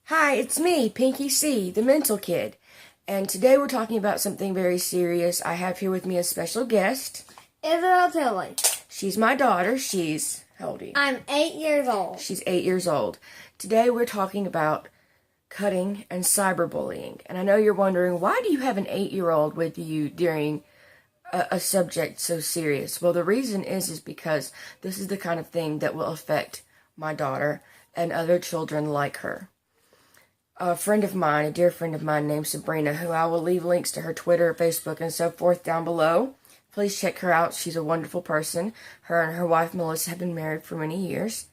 Hi, it's me, Pinky C, the mental kid. And today we're talking about something very serious. I have here with me a special guest. Isabel Tilly. She's my daughter. How old are you? I'm 8 years old. She's 8 years old. Today we're talking about cutting and cyberbullying. And I know you're wondering, why do you have an 8-year-old with you during a subject so serious? Well, the reason is because this is the kind of thing that will affect my daughter and other children like her. A friend of mine, a dear friend of mine named Sabrina, who I will leave links to her Twitter, Facebook, and so forth down below. Please check her out. She's a wonderful person. Her and her wife, Melissa, have been married for many years.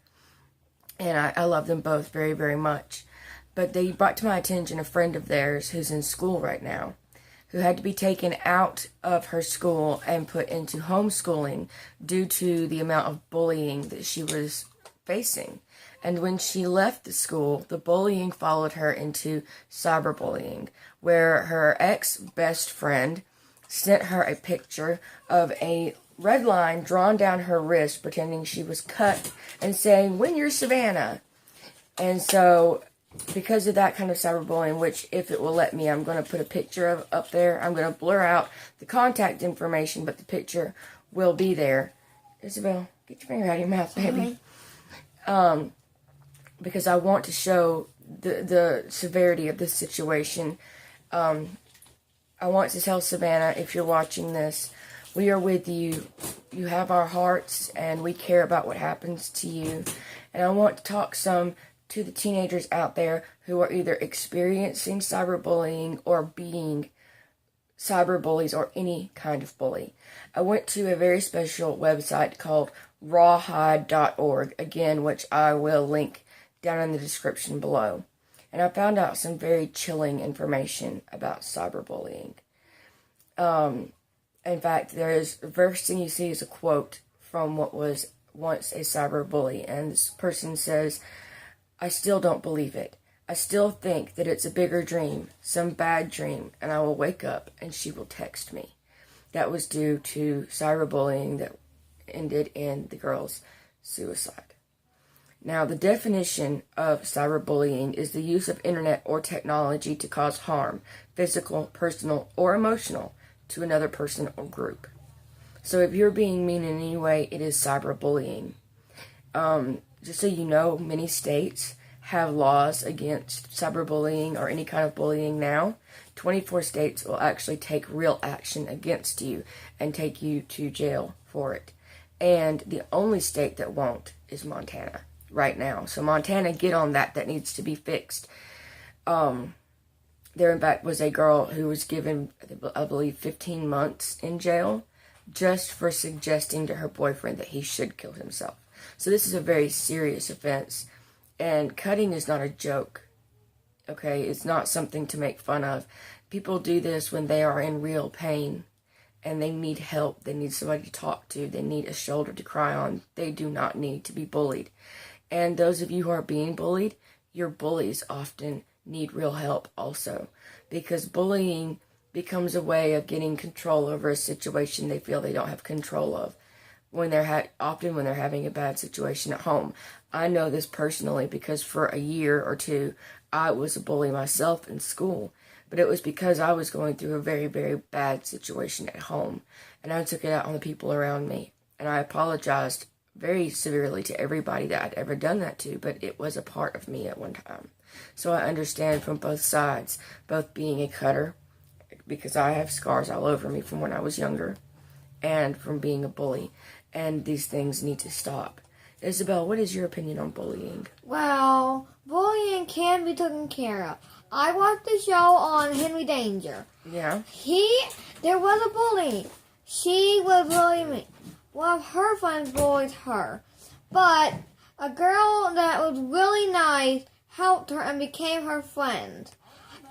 And I love them both very, very much. But they brought to my attention a friend of theirs who's in school right now, who had to be taken out of her school and put into homeschooling due to the amount of bullying that she was facing. And when she left the school, the bullying followed her into cyberbullying, where her ex-best friend sent her a picture of a red line drawn down her wrist, pretending she was cut, and saying, "When you're Savannah." And so, because of that kind of cyberbullying, which, if it will let me, I'm going to put a picture of up there. I'm going to blur out the contact information, but the picture will be there. Isabel, get your finger out of your mouth, baby. Because I want to show the severity of this situation. I want to tell Savannah, if you're watching this, we are with you. You have our hearts, and we care about what happens to you. And I want to talk some to the teenagers out there who are either experiencing cyberbullying or being cyberbullies or any kind of bully. I went to a very special website called rawhide.org, again, which I will link down in the description below. And I found out some very chilling information about cyberbullying. In fact, the first thing you see is a quote from what was once a cyberbully. And this person says, "I still don't believe it. I still think that it's a bigger dream, some bad dream, and I will wake up and she will text me." That was due to cyberbullying that ended in the girl's suicide. Now, the definition of cyberbullying is the use of internet or technology to cause harm, physical, personal, or emotional, to another person or group. So if you're being mean in any way, it is cyberbullying. Just so you know, many states have laws against cyberbullying or any kind of bullying now. 24 states will actually take real action against you and take you to jail for it. And the only state that won't is Montana right now. So Montana, get on that. That needs to be fixed. There, in fact, was a girl who was given, I believe, 15 months in jail just for suggesting to her boyfriend that he should kill himself. So this is a very serious offense. And cutting is not a joke. Okay? It's not something to make fun of. People do this when they are in real pain and they need help. They need somebody to talk to. They need a shoulder to cry on. They do not need to be bullied. And those of you who are being bullied, your bullies often need real help also, because bullying becomes a way of getting control over a situation they feel they don't have control of often when they're having a bad situation at home. I know this personally because for a year or two I was a bully myself in school, but it was because I was going through a very, very bad situation at home, and I took it out on the people around me, and I apologized very severely to everybody that I'd ever done that to, but it was a part of me at one time. So I understand from both sides, both being a cutter, because I have scars all over me from when I was younger, and from being a bully. And these things need to stop. Isabel, what is your opinion on bullying? Well, bullying can be taken care of. I watched the show on Henry Danger. Yeah? There was a bully. She was bullying me. One of her friends bullied her. But a girl that was really nice helped her and became her friend.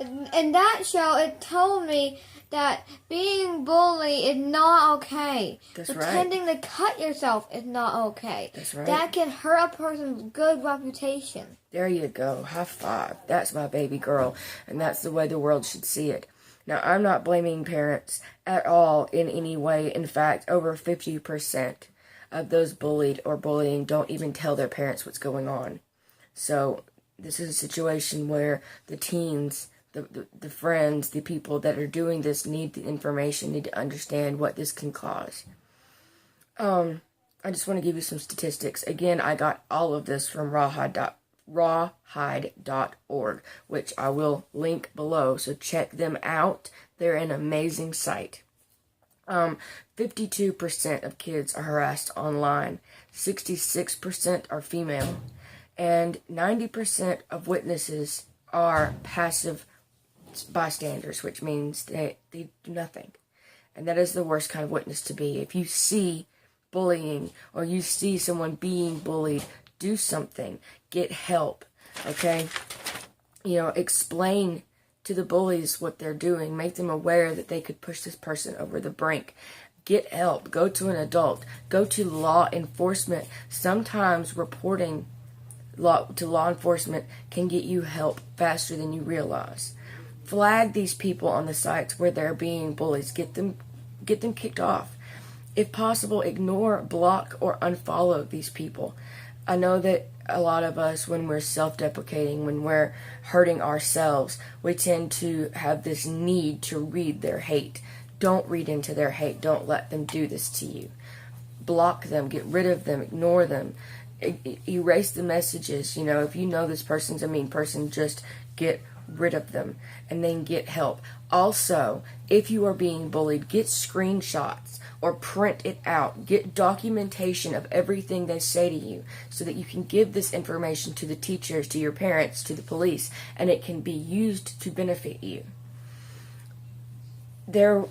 In that show, it told me that being bullied is not okay. That's Pretending right. to cut yourself is not okay. That's right. That can hurt a person's good reputation. There you go. High five. That's my baby girl. And that's the way the world should see it. Now, I'm not blaming parents at all in any way. In fact, over 50% of those bullied or bullying don't even tell their parents what's going on. So this is a situation where the teens, the friends, the people that are doing this need the information, need to understand what this can cause. I just want to give you some statistics. Again, I got all of this from rawhide.org, which I will link below, so check them out. They're an amazing site. 52% of kids are harassed online, 66% are female, and 90% of witnesses are passive bystanders, which means they do nothing. And that is the worst kind of witness to be. If you see bullying or you see someone being bullied, do something. Get help, okay? Explain to the bullies what they're doing. Make them aware that they could push this person over the brink. Get help. Go to an adult. Go to law enforcement. Sometimes reporting to law enforcement can get you help faster than you realize. Flag these people on the sites where they're being bullies. Get them kicked off. If possible, ignore, block, or unfollow these people. I know that a lot of us, when we're self-deprecating, when we're hurting ourselves, we tend to have this need to read their hate. Don't read into their hate. Don't let them do this to you. Block them. Get rid of them. Ignore them. Erase the messages. If you know this person's a mean person, just get rid of them and then get help. Also, if you are being bullied, get screenshots or print it out. Get documentation of everything they say to you so that you can give this information to the teachers, to your parents, to the police, and it can be used to benefit you. There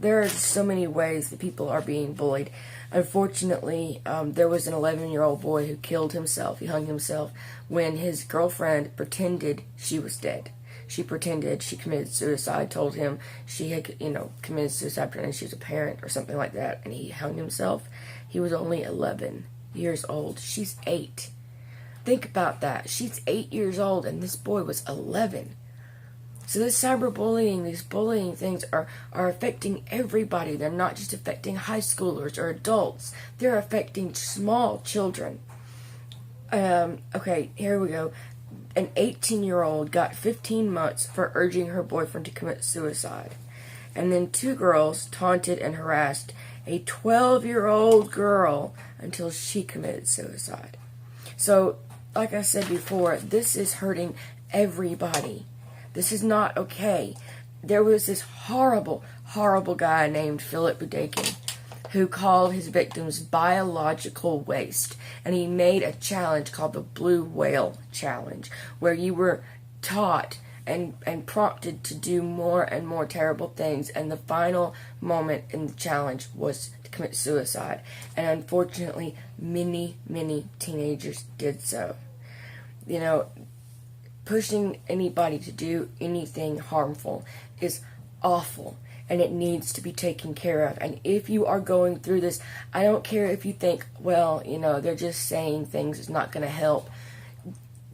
are so many ways that people are being bullied. Unfortunately, there was an 11-year-old boy who killed himself. He hung himself when his girlfriend pretended she was dead. She pretended she committed suicide, told him she had, committed suicide pretending she was a parent or something like that, and he hung himself. He was only 11 years old. She's 8. Think about that. She's 8 years old, and this boy was 11. So this cyberbullying, these bullying things are affecting everybody. They're not just affecting high schoolers or adults. They're affecting small children. Okay, here we go. An 18-year-old got 15 months for urging her boyfriend to commit suicide. And then 2 girls taunted and harassed a 12-year-old girl until she committed suicide. So, like I said before, this is hurting everybody. This is not okay. There was this horrible, horrible guy named Philip Budakin who called his victims biological waste. And he made a challenge called the Blue Whale Challenge, where you were taught and prompted to do more and more terrible things. And the final moment in the challenge was to commit suicide. And unfortunately, many, many teenagers did so. Pushing anybody to do anything harmful is awful, and it needs to be taken care of. And if you are going through this, I don't care if you think, well, they're just saying things, it's not going to help.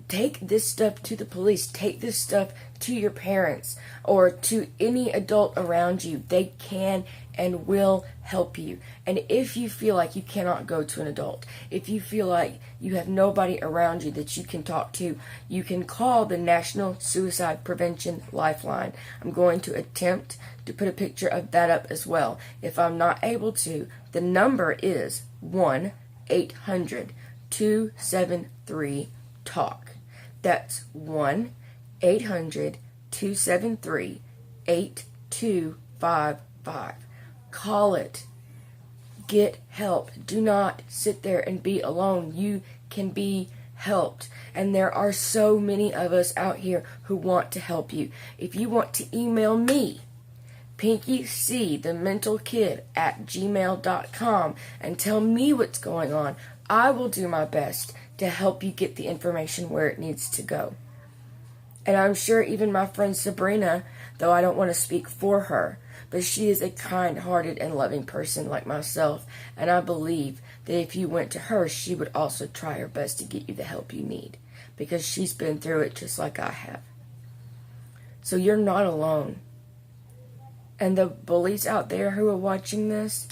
Take this stuff to the police. Take this stuff to your parents or to any adult around you. They can and will help you. And if you feel like you cannot go to an adult, if you feel like you have nobody around you that you can talk to, you can call the National Suicide Prevention Lifeline. I'm going to attempt to put a picture of that up as well. If I'm not able to, the number is 1-800-273-TALK. That's 1-800-273-8255. Call it. Get help. Do not sit there and be alone. You can be helped. And there are so many of us out here who want to help you. If you want to email me, pinkyc@gmail.com, and tell me what's going on, I will do my best to help you get the information where it needs to go. And I'm sure even my friend Sabrina, though I don't want to speak for her, but she is a kind-hearted and loving person like myself, and I believe that if you went to her, she would also try her best to get you the help you need, because she's been through it just like I have. So you're not alone. And the bullies out there who are watching this,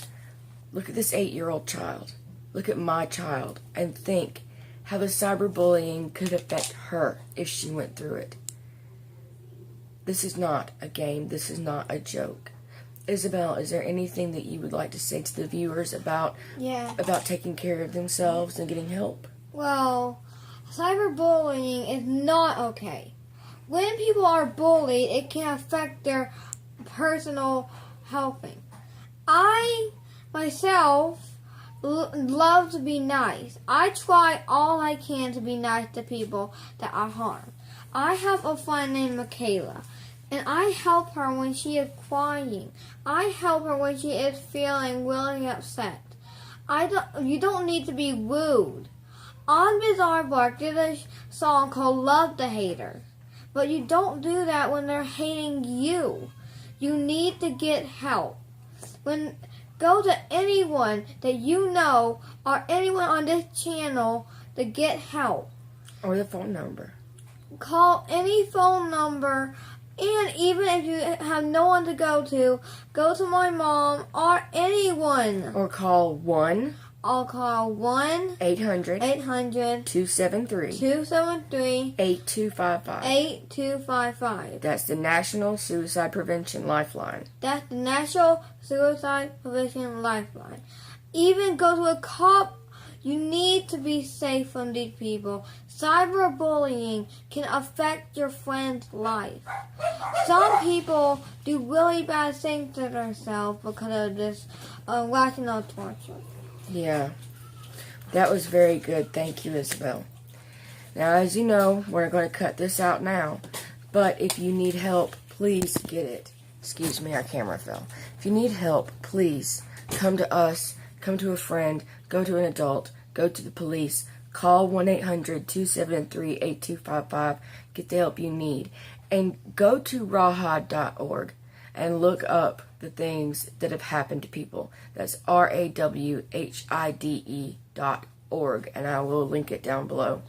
look at this 8-year-old child. Look at my child and think how the cyberbullying could affect her if she went through it. This is not a game. This is not a joke. Isabel, is there anything that you would like to say to the viewers about taking care of themselves and getting help? Well, cyberbullying is not okay. When people are bullied, it can affect their personal health. I, myself, love to be nice. I try all I can to be nice to people that I harm. I have a friend named Michaela, and I help her when she is crying. I help her when she is feeling really upset. You don't need to be rude. On Bizarre Bark did a song called Love the Hater. But you don't do that when they're hating you. You need to get help. Go to anyone that you know or anyone on this channel to get help. Or the phone number. Call any phone number, and even if you have no one to go to my mom or anyone. Or call 1. I'll call 800 273 8255. 8255. That's the National Suicide Prevention Lifeline. That's the National Suicide Prevention Lifeline. Even go to a cop. You need to be safe from these people. Cyberbullying can affect your friend's life. Some people do really bad things to themselves because of this rational torture. Yeah, that was very good. Thank you, Isabel. Now, as you know, we're going to cut this out now. But if you need help, please get it. Excuse me, our camera fell. If you need help, please come to us, come to a friend, go to an adult, go to the police, call 1-800-273-8255, get the help you need. And go to rawhide.org and look up the things that have happened to people. That's RAWHIDE.org, and I will link it down below.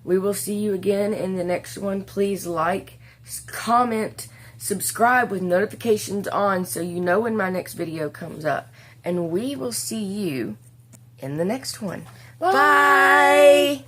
We will see you again in the next one. Please like, comment, subscribe with notifications on so you know when my next video comes up. And we will see you in the next one. Bye!